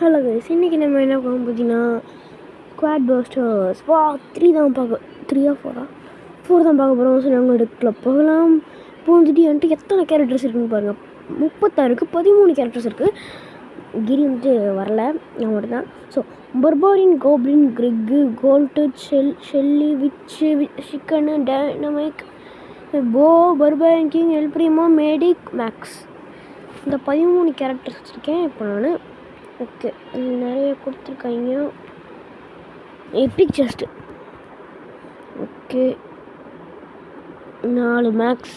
Hello guys, இன்றைக்கி நம்ம என்ன பார்க்க பார்த்தீங்கன்னா குவாட் பஸ்டர்ஸ் 3 தான் பார்க்க 3 4 தான் பார்க்க போகிறோம். சரி நாங்கள் எடுக்கல போகலாம். இப்போ வந்துட்டு என்கிட்ட எத்தனை கேரக்டர்ஸ் இருக்குன்னு பாருங்கள். 36 13 கேரக்டர்ஸ் இருக்குது. கிரி வந்துட்டு வரல, நான் மட்டும் தான். ஸோ பர்பாரின், கோப்ளின், கிரிக்கு, கோல்டட், ஷெல்லி, விச்சு, சிக்கனு, டைனமிக், போ, பர்பாரியன் கிங், எல்பிரிமா, மேடிக், மேக்ஸ். இந்த 13 கேரக்டர்ஸ் வச்சுருக்கேன் இப்போ நான். ஓகே, நிறைய கொடுத்துருக்காங்க. Epic chest. Okay, 4 max.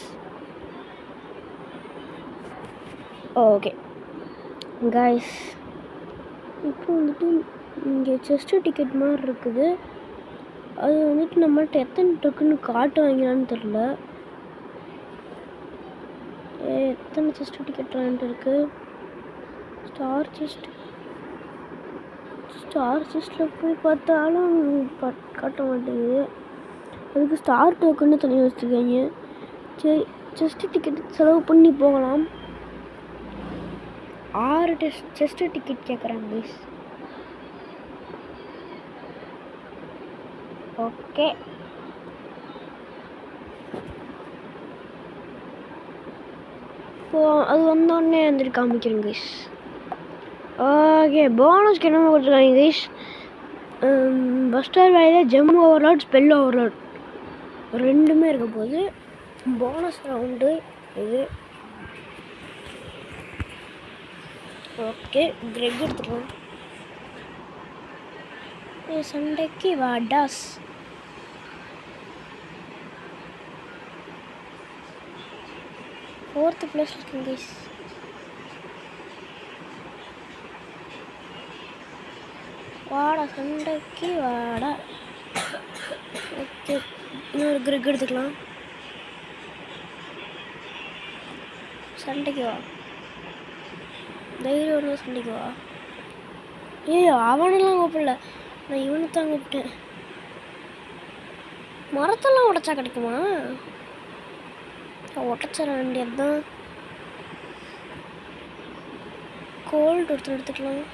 Okay guys, இப்போ வந்துட்டு இங்கே செஸ்ட்டு டிக்கெட் மாதிரி இருக்குது. அது வந்துட்டு நம்மள்ட்ட எத்தனை இருக்குன்னு காட்டுவாங்களான்னு தெரில. எத்தனை செஸ்ட்டு டிக்கெட் வாங்கிட்டு இருக்குது. ஸ்டார் செஸ்ட்டில் போய் பார்த்தாலும் காட்ட மாட்டேங்குது. அதுக்கு ஸ்டார் டோக்கன்னு தனியாக வச்சுருக்காங்க. சரி, செஸ்ட்டு டிக்கெட் செலவு பண்ணி போகலாம். 6 செஸ்ட்டு டிக்கெட் கேட்குறாங்க ப்ளீஸ். ஓகே, இப்போது அது வந்தோடனே வந்துட்டு காமிக்கிறேன் கைஸ். ஓகே, போனஸ்க்கு என்ன கொடுத்துருக்காங்க கைஸ். பஸ்டர் வேலையில் ஜெம் ஓவர்லாட், ஸ்பெல் ஓவர்லாட் ரெண்டுமே இருக்க போது. போனஸ் ரவுண்டு இது. ஓகே, கிரெக் எடுத்துக்கலாம். சண்டைக்கு வாடாஸ். ஃபோர்த்து பிளேஸ் இருக்குங்க கைஸ். வாடா சண்டைக்கு வாடா. ஓகே, இன்னொரு கிரிக் எடுத்துக்கலாம். சண்டைக்கு வா, தைரியம் ஒன்று சண்டைக்கு வா. அவனெல்லாம் கூப்பிடல, நான் இவனை தான் கூப்பிட்டேன். மரத்தெல்லாம் உடச்சா கிடைக்குமா? உடச்சிட வேண்டியது தான். கோல்டு ஒருத்தர் எடுத்துக்கலாம்.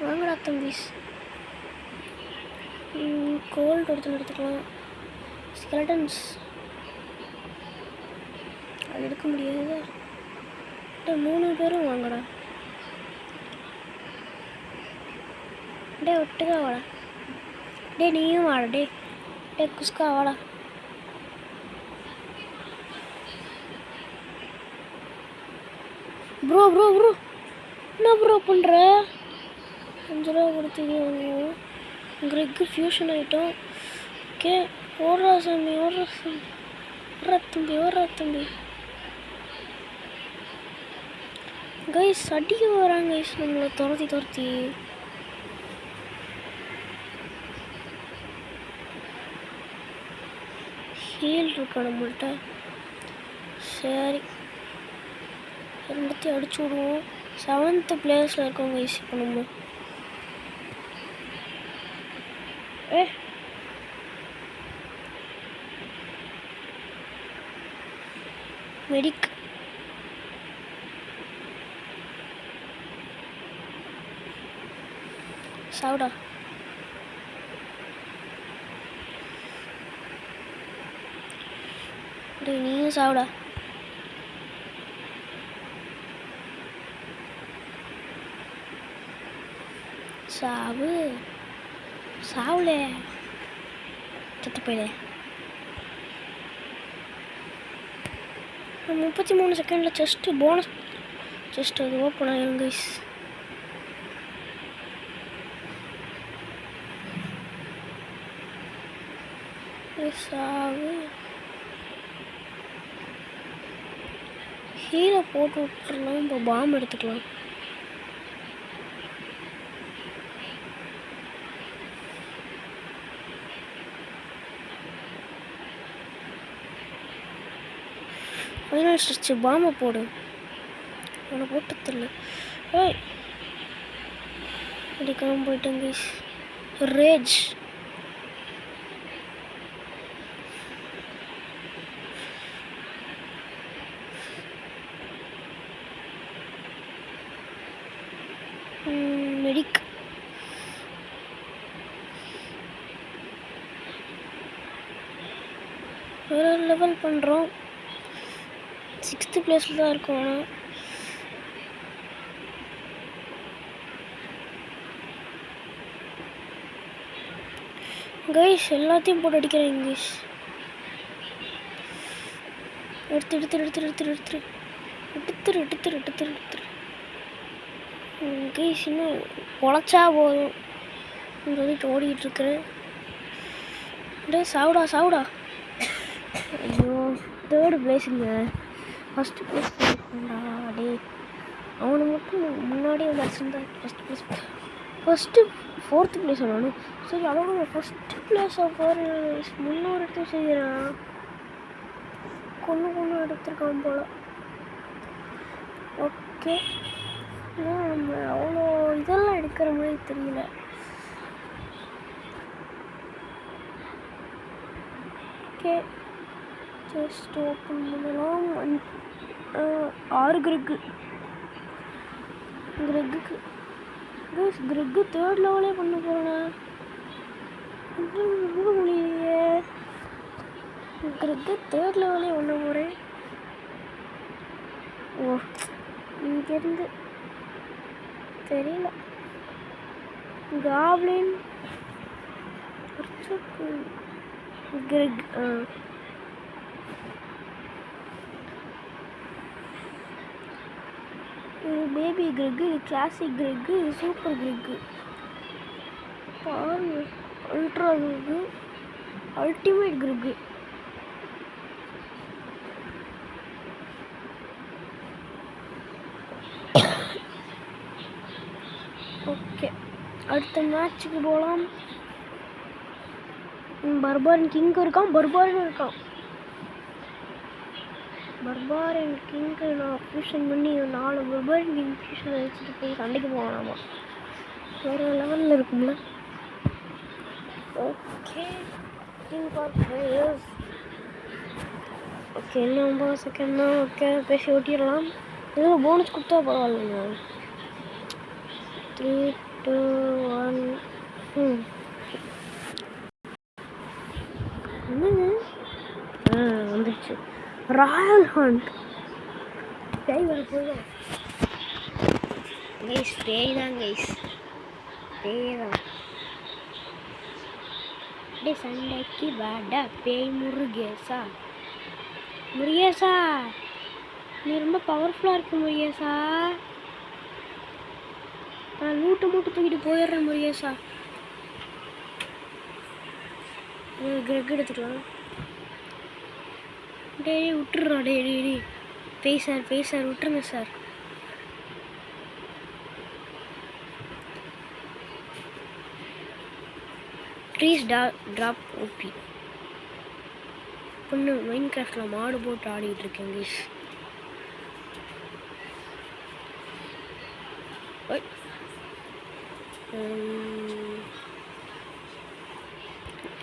வாங்கடா தம்பிஸ். கோல்டு ஒருத்தர் எடுத்துக்கலாம். ஸ்கெலட்டன்ஸ் அது எடுக்க முடியாது. 3 பேரும் வாங்கடா. ஒட்டுக்கா வாடா. நீயும் வாடா. குஸ்கா வாடா. ப்ரோ என்ன ப்ரோ பண்ணுற? 5 ரூபா கொடுத்தீங்க. கிரெக்கு ஃபியூஷன் ஆகிட்டோம். ஓகே, ஓடுறா சாமி. ஓடுறா தம்பி. கைஸ் அடிக்க வராங்க கைஸ், நம்மளை துரத்தி. ஹீல் இருக்கா நம்மள்கிட்ட? சரி, ரெண்டுத்தையும் அடிச்சு விடுவோம். 7th பிளேஸில் இருக்கவங்க ஈஸி பண்ணுவோம். மெடிக் சாவுடா. நீயும் சாவுடா. சாவுல செத்து போயிடு. 33 செகண்டில் செஸ்ட்டு போனஸ் செஸ்ட் அது ஓப்பன் ஆகிடும் கைஸ். சாவு. ஹீலை போட்டு விட்டுறலாம். இப்போ பாம்பு எடுத்துக்கலாம். ஃபைனல் ஸ்டிச்சு பாம்பை போடு. அவனை போட்டு தெரியல. அடிக்காம போயிட்டேன் கைஸ். ரேஜ் லெவல் பண்ணுறோம். 6th பிளேஸில் தான் இருக்கோம். ஆனால் கைஸ் எல்லாத்தையும் போட்டு அடிக்கிறேன் இங்கிலீஷ். எடுத்துரு கைஸ். இன்னும் பொழைச்சா போதும் சொல்லிட்டு ஓடிக்கிட்டு இருக்கிறேன். சாவுடா. ஐயோ 3rd பிளேஸுங்க. 1st place போயிருக்கேன்டா. டே அவனை மட்டும் முன்னாடியே வச்சுருந்தா 1st பிளேஸ். 4th பிளேஸ் ஆனாலும் சரி. அதோட 1st பிளேஸை போகிற முன்னோரு இடத்த செய்கிறான். கொன்று எடுத்துருக்கான் போல். ஓகே, நம்ம அவ்வளோ இதெல்லாம் எடுக்கிற மாதிரி தெரியல. ஓகே, ஜஸ்ட் ஓப்பன் பண்ணலாம். 6 கிரெக்கு 3rd லெவலே பண்ண போகிறேன். முடியலையே. கிரெக்கு 3rd லெவலே பண்ண போகிறேன். ஓ, இங்கேருந்து தெரியல. Goblin Greg. இது பேபி கிரெக்கு, இது கிளாசிக் கிரெக்கு, இது சூப்பர் கிரெக்கு. பாருங்க, அல்ட்ரா கிரெக்கு, அல்டிமேட் கிரெக்கு. ஓகே, அடுத்த மேட்சுக்கு போகலாம். பர்பாரன் கிங்கும் இருக்கான், பர்பாரனும் இருக்கான். பர்பாரன் கிங்கு நான் ஃபியூஷன் பண்ணி 4 பர்பாரன் கிங் ஃபியூஷன் வச்சுட்டு போய் சண்டைக்கு போகலாமா? வேறு லெவலில் இருக்கும்ல. Okay, king for players. Okay, இன்னும் 9 செகண்ட் தான். ஓகே, பேசி ஓட்டிடலாம். இதில் போனஸ் கொடுத்தா பரவாயில்லைங்க. 3, 2, 1. என்னங்க வந்துடுச்சு. ராயல் ஹண்ட் பேய் வர போதும் கைஸ். பேய் தான் கைஸ், பேய் தான். அப்படியே சண்டைக்கு வாடா பேய் முருகேசா. நீ ரொம்ப பவர்ஃபுல்லாக இருக்கு முருகேசா. நான் லூட்டை மூட்டை தூக்கிட்டு போயிடுறேன் முருகேசா. கிரெக் எடுத்துக்கலாம். டே விட்டுறா. டே பேய் சார் விட்டுருங்க சார். Please drop OP. பொண்ணு மைண்ட் கிராஃப்டில் மாடு போட்டு ஆடிக்கிட்டு இருக்கேன் ப்ளீஸ்.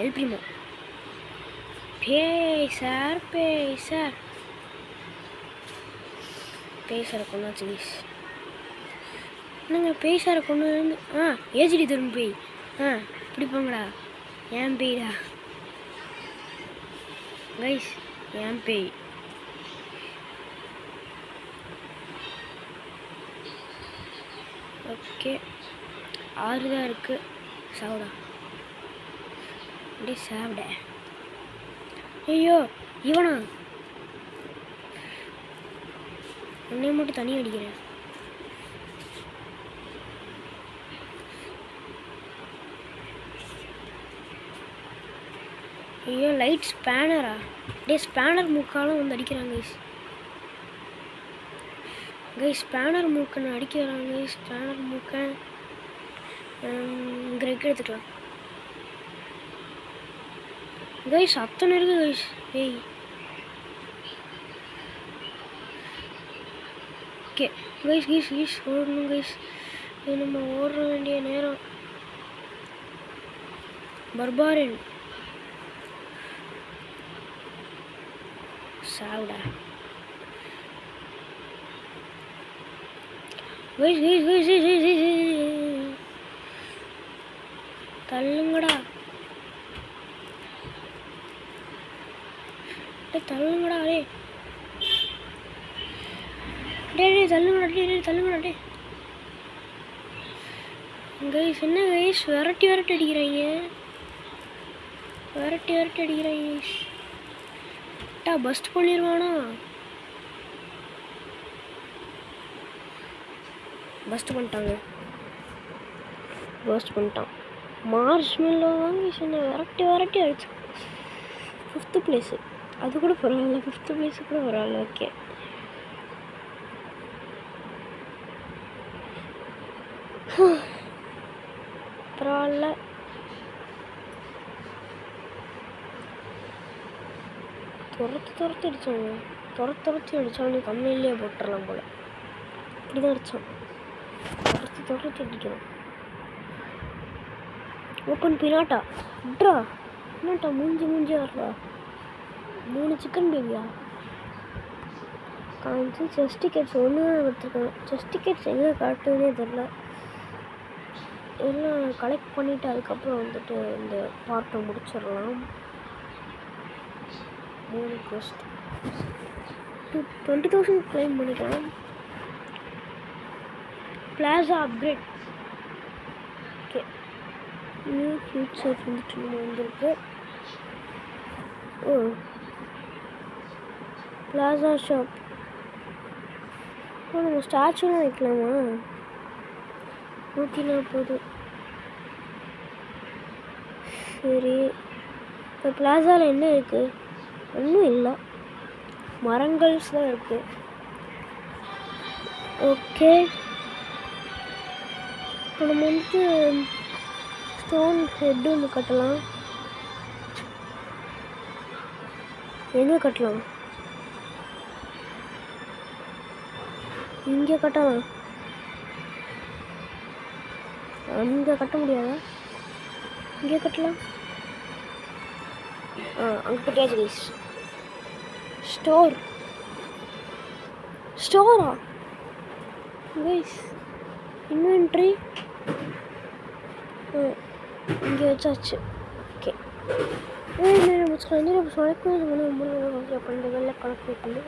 எல்பிமோ பேய் சார் கொண்டாச்சு ப்ளீஸ். என்னங்க பேய் சாரை கொண்டு வந்து ஏஜிடி தரும் பேய். பிடிப்பாங்களா? ஏன் பேய்டா கைஸ், ஏன் பேய். ஓகே, 6 தான் இருக்கு. சாப்பிடா அப்படியே சாப்பிட. ஐயோ இவனா, உன்னைய மட்டும் தனி அடிக்கிறேன். ஐயோ லைட் ஸ்பேனரா. டே ஸ்பேனர் மூக்காலும் வந்து அடிக்கிறாங்க கைஸ். ஸ்பேனர் மூக்கை நான் அடிக்க வராங்க. ஸ்பேனர் மூக்கை கிரெக் எடுத்துக்கலாம் கைஸ். அத்தனை இருக்கு கைஸ். ஏய் ஓகே கைஸ் ஓடணும் கைஸ். இது நம்ம ஓட வேண்டிய நேரம். பர்பாரன் சாவுடா தள்ளுங்கடா. தள்ளுங்கடா டே டே டே தள்ளுங்கடா டே டே தள்ளுங்கடா டே கைஸ். என்ன கைஸ் விரட்டி அடிக்கிறாங்க, விரட்டி அடிக்கிறாங்க கைஸ். டா பஸ்ட் பண்ணிடுவானா? பஸ்ட் பண்ணிட்டாங்க, பஸ்ட் பண்ணிட்டான். மார்ஷ்மெல்லோ வாங்கி சொன்ன விரட்டி அடிச்சு 5th பிளேஸு. அது கூட பரவாயில்ல, 5th பிளேஸு கூட பரவாயில்ல. ஓகே பரவாயில்ல. துரத்து அடித்தாங்க, துரத்தி அடித்தாங்க. கம்மியிலே போட்டுடலாம் போல். இப்படி தான் அடித்தான், துரத்தி அடிக்கிறோம். ஓப்பன் பினாட்டா விட்ரா, பினாட்டா மூஞ்சி வர்றா. 3 சிக்கன் பேபியா காமிச்சு. செஸ் டிக்கெட்ஸ் ஒன்று கொடுத்துருக்காங்க. செஸ் டிக்கெட்ஸ் எங்கே காட்டுதுன்னே தெரில. எல்லாம் கலெக்ட் பண்ணிவிட்டு அதுக்கப்புறம் வந்துட்டு இந்த பார்ட்டை முடிச்சிடலாம். 3 கொஸ்ட் 20,000 கிளைம் பண்ணிக்கலாம். Plaza upgrade. Okay new future வந்துட்டு வந்திருக்கு. ஓ பிளாசா ஷாப். நம்ம ஸ்டாச்சுலாம் வைக்கலாமா? 140. சரி, இப்போ பிளாசாவில் என்ன இருக்குது? ஒன்றும் இல்லை, மரங்கள்ஸ் தான் இருக்குது. ஓகே இப்போ நம்ம வந்துட்டு ஸ்டோன் ஹெட் ஒன்று கட்டலாம். எங்கே கட்டலாம்? இங்கே கட்டலாம். அங்கே கட்ட முடியாதா? இங்கே கட்டலாம். அங்கே கட்டியாச்சு கைஸ். ஸ்டோரா கைஸ்? இன்வென்ட்ரி இங்கே வச்சாச்சு. ஓகே முடிச்சுக்கலாம். இந்த வணக்கம் பண்ணி கணக்கு பண்ணி